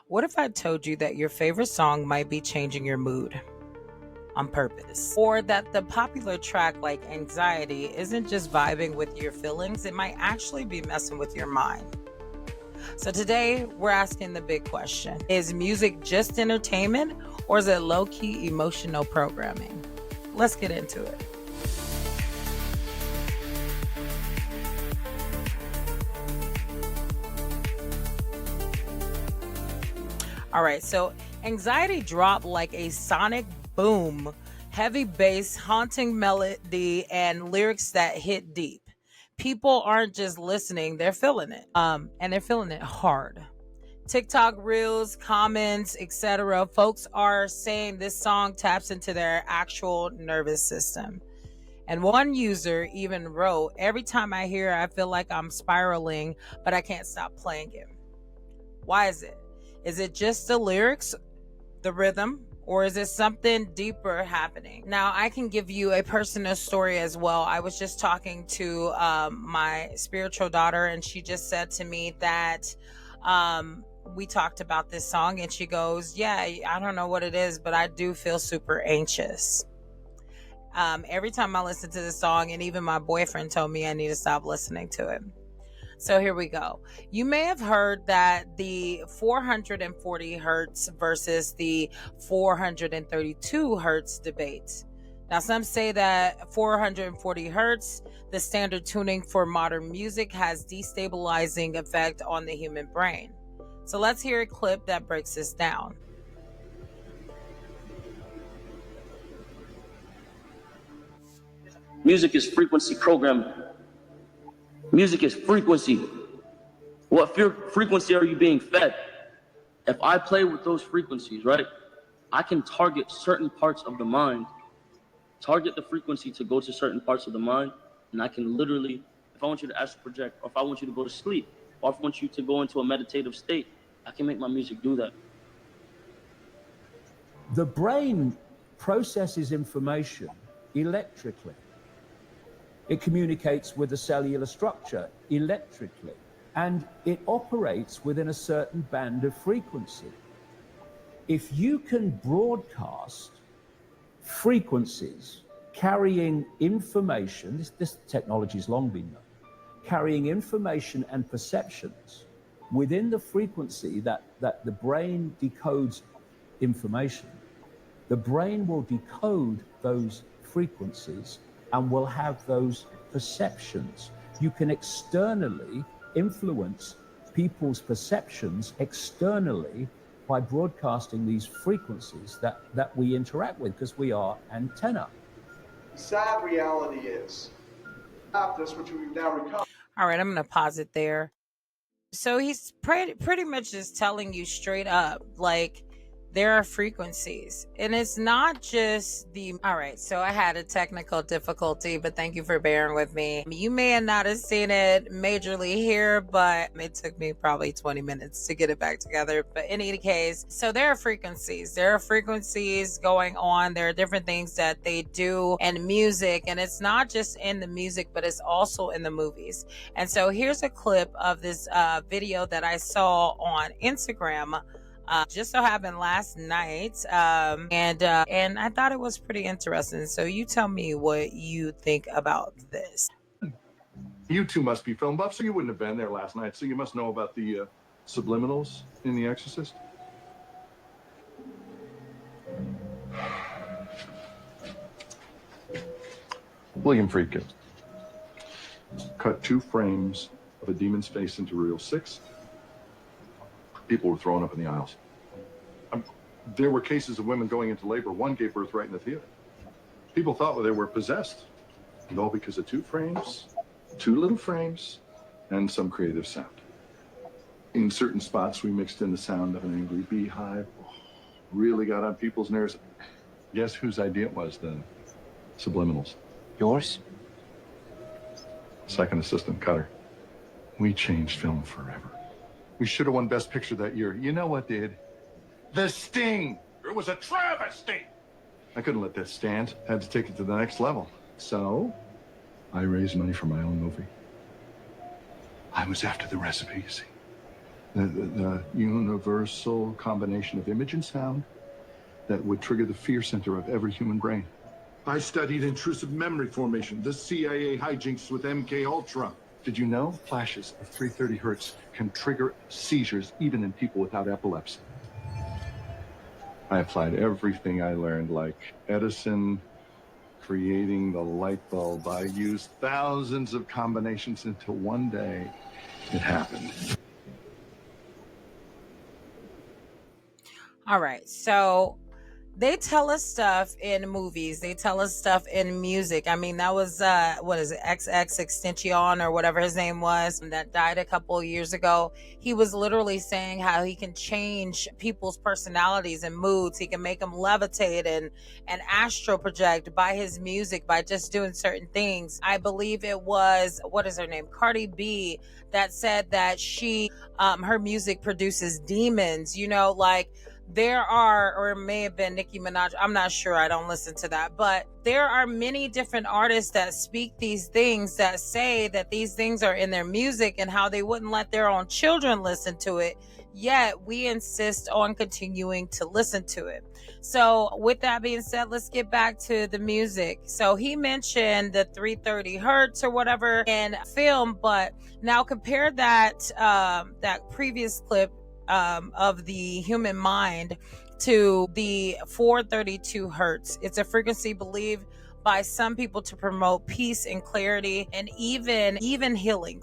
What if I told you that your favorite song might be changing your mood on purpose? Or that the popular track like Anxiety isn't just vibing with your feelings, it might actually be messing with your mind. So today we're asking the big question. Is music just entertainment or is it low-key emotional programming? Let's get into it. All right, so Anxiety dropped like a sonic boom, heavy bass, haunting melody, and lyrics that hit deep. People aren't just listening, they're feeling it. And they're feeling it hard. TikTok reels, comments, etc. Folks are saying this song taps into their actual nervous system. And one user even wrote, "Every time I hear it, I feel like I'm spiraling, but I can't stop playing it." Why is it? Is it just the lyrics, the rhythm, or is it something deeper happening? Now, I can give you a personal story as well. I was just talking to my spiritual daughter, and she just said to me that we talked about this song, and she goes, "Yeah, I don't know what it is, but I do feel super anxious." Every time I listen to this song, and even my boyfriend told me I need to stop listening to it. So here we go. You may have heard that the 440 hertz versus the 432 hertz debate. Now, some say that 440 hertz, the standard tuning for modern music, has destabilizing effect on the human brain. So let's hear a clip that breaks this down. Music is frequency programming. Music is frequency. What frequency are you being fed? If I play with those frequencies, right, I can target certain parts of the mind, target the frequency to go to certain parts of the mind, and I can literally, if I want you to astral project, or if I want you to go to sleep, or if I want you to go into a meditative state, I can make my music do that. The brain processes information electrically. It communicates with the cellular structure electrically, and it operates within a certain band of frequency. If you can broadcast frequencies carrying information, this technology has long been known, carrying information and perceptions within the frequency that the brain decodes information, the brain will decode those frequencies and will have those perceptions. You can externally influence people's perceptions externally by broadcasting these frequencies that we interact with because we are antenna. The sad reality is, this, which we've now recovered. All right, I'm going to pause it there. So he's pretty much just telling you straight up, like, there are frequencies, and it's not just the. All right, so I had a technical difficulty, but thank you for bearing with me. You may not have seen it majorly here, but it took me probably 20 minutes to get it back together. But in any case, so there are frequencies. There are frequencies going on. There are different things that they do in music, and it's not just in the music, but it's also in the movies. And so here's a clip of this video that I saw on Instagram. Just so happened last night, and I thought it was pretty interesting. So you tell me what you think about this. You two must be film buffs, so you wouldn't have been there last night. So you must know about the subliminals in The Exorcist. William Friedkin cut 2 frames of a demon's face into reel 6. People were thrown up in the aisles. There were cases of women going into labor. One gave birth right in the theater. People thought they were possessed. And all because of 2 frames, 2 little frames, and some creative sound. In certain spots, we mixed in the sound of an angry beehive. Really got on people's nerves. Guess whose idea it was, the subliminals? Yours? Second assistant cutter. We changed film forever. We should have won Best Picture that year. You know what did? The Sting! It was a travesty! I couldn't let that stand. Had to take it to the next level. So, I raised money for my own movie. I was after the recipe, you see. The universal combination of image and sound that would trigger the fear center of every human brain. I studied intrusive memory formation, the CIA hijinks with MK Ultra. Did you know flashes of 330 hertz can trigger seizures even in people without epilepsy? I applied everything I learned, like Edison creating the light bulb. I used thousands of combinations until one day it happened. All right, so they tell us stuff in movies. They tell us stuff in music. I mean, that was, what is it, XX Extension or whatever his name was, that died a couple of years ago. He was literally saying how he can change people's personalities and moods. He can make them levitate and astral project by his music, by just doing certain things. I believe it was, what is her name? Cardi B, that said that she, her music produces demons, you know, like, there are, or it may have been Nicki Minaj, I'm not sure, I don't listen to that, but there are many different artists that speak these things, that say that these things are in their music and how they wouldn't let their own children listen to it, yet we insist on continuing to listen to it. So with that being said, let's get back to the music. So he mentioned the 330 hertz or whatever in film, but now compare that that previous clip of the human mind to the 432 hertz. It's a frequency believed by some people to promote peace and clarity and even healing.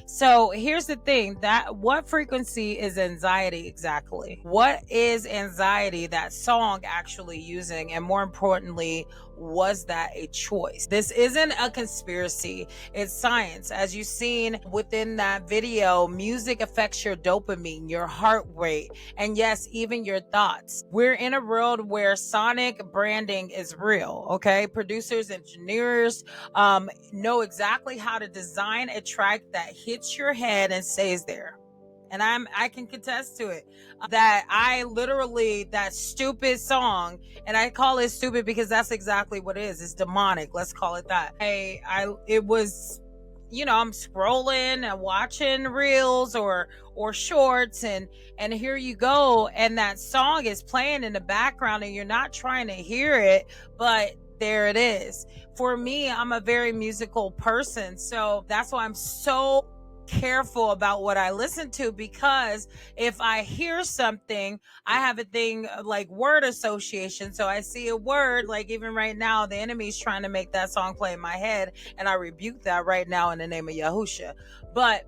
So here's the thing, that what frequency is anxiety exactly? What is anxiety that song actually using? And more importantly, was that a choice? This isn't a conspiracy, it's science. As you've seen within that video, music affects your dopamine, your heart rate, and yes, even your thoughts. We're in a world where sonic branding is real, okay? Producers, engineers know exactly how to design a track that hits your head and stays there. And I can contest to it, that I literally, that stupid song, and I call it stupid because that's exactly what it is. It's demonic. Let's call it that. It was, you know, I'm scrolling and watching reels or shorts, and here you go, and that song is playing in the background and you're not trying to hear it, but there it is. For me, I'm a very musical person, so that's why I'm so careful about what I listen to, because if I hear something, I have a thing like word association. So I see a word, like even right now, the enemy's trying to make that song play in my head, and I rebuke that right now in the name of Yahusha. But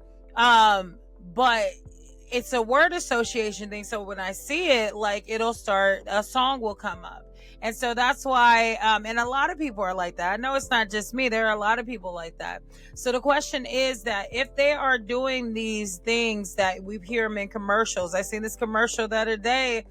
it's a word association thing. So when I see it, like it'll start, a song will come up. And so that's why, and a lot of people are like that. I know it's not just me. There are a lot of people like that. So the question is that if they are doing these things that we hear them in commercials, I seen this commercial the other day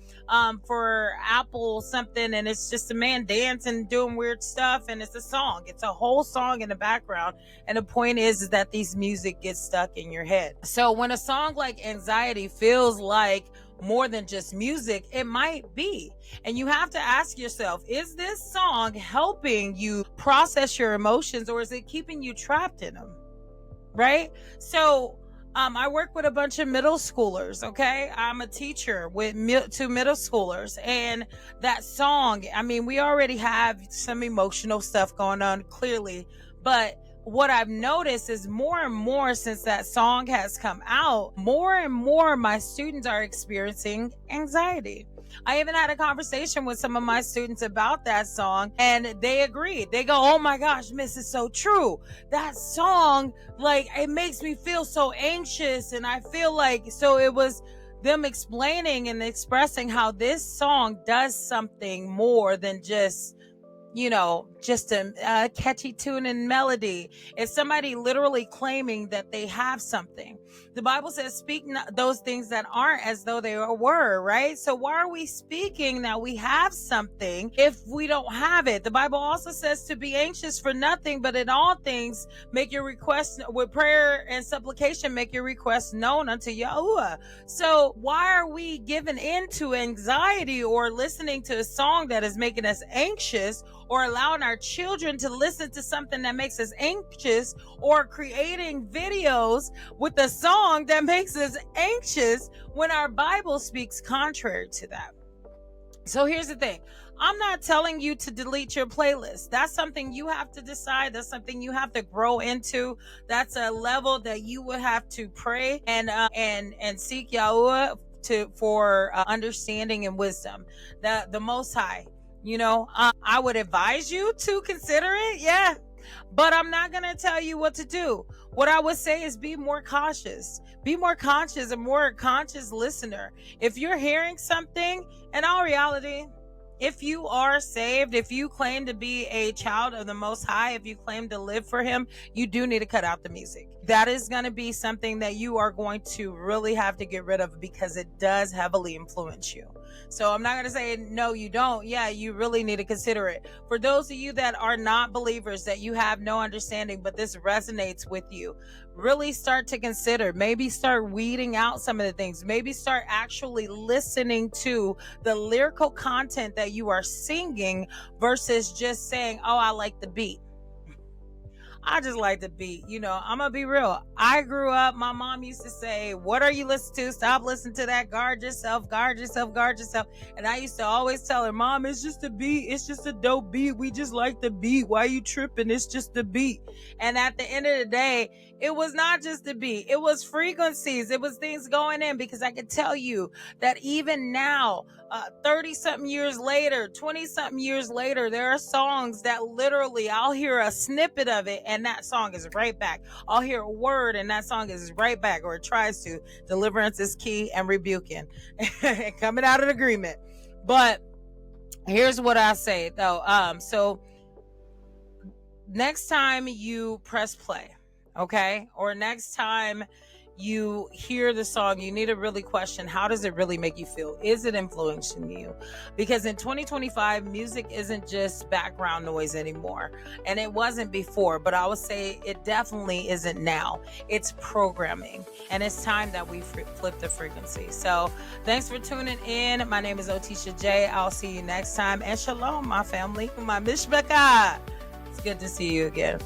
for Apple something, and it's just a man dancing, doing weird stuff, and it's a song. It's a whole song in the background. And the point is that these music gets stuck in your head. So when a song like Anxiety feels like more than just music, it might be. And you have to ask yourself, is this song helping you process your emotions, or is it keeping you trapped in them? Right? So I work with a bunch of middle schoolers, okay? I'm a teacher with two middle schoolers, and that song, I mean, we already have some emotional stuff going on, clearly, but what I've noticed is more and more since that song has come out, more and more my students are experiencing anxiety. I even had a conversation with some of my students about that song, and they agreed. They go, oh my gosh, Miss, it's so true. That song, like, it makes me feel so anxious. And I feel like, so it was them explaining and expressing how this song does something more than just, you know, just a catchy tune and melody. It's somebody literally claiming that they have something. The Bible says, speak those things that aren't as though they were, right? So why are we speaking that we have something if we don't have it? The Bible also says to be anxious for nothing, but in all things, make your requests with prayer and supplication, make your requests known unto Yahuwah. So why are we giving in to anxiety or listening to a song that is making us anxious, or allowing our children to listen to something that makes us anxious, or creating videos with a song that makes us anxious when our Bible speaks contrary to that. So here's the thing. I'm not telling you to delete your playlist. That's something you have to decide. That's something you have to grow into. That's a level that you would have to pray and seek Yahweh for understanding and wisdom. The Most High. I would advise you to consider it. Yeah. But I'm not going to tell you what to do. What I would say is be more cautious. Be more conscious, a more conscious listener. If you're hearing something, in all reality, if you are saved, if you claim to be a child of the Most High, if you claim to live for Him, you do need to cut out the music. That is going to be something that you are going to really have to get rid of, because it does heavily influence you. So I'm not going to say, no, you don't. Yeah, you really need to consider it. For those of you that are not believers, that you have no understanding, but this resonates with you, really start to consider. Maybe start weeding out some of the things. Maybe start actually listening to the lyrical content that you are singing versus just saying, oh, I like the beat. I just like the beat. I'm going to be real. I grew up, my mom used to say, what are you listening to? Stop listening to that. Guard yourself, guard yourself, guard yourself. And I used to always tell her, Mom, it's just a beat. It's just a dope beat. We just like the beat. Why you tripping? It's just the beat. And at the end of the day, it was not just the beat. It was frequencies. It was things going in, because I could tell you that even now, 30 something years later, 20 something years later, there are songs that literally I'll hear a snippet of it and that song is right back. I'll hear a word and that song is right back, or it tries to. Deliverance is key and rebuking and coming out of agreement. But here's what I say though. So next time you press play, okay, or next time you hear the song, you need to really question, how does it really make you feel? Is it influencing you? Because in 2025, music isn't just background noise anymore. And it wasn't before, but I would say it definitely isn't now. It's programming. And it's time that we flip the frequency. So thanks for tuning in. My name is Otisha J. I'll see you next time. And shalom, my family. My mishbaka. It's good to see you again.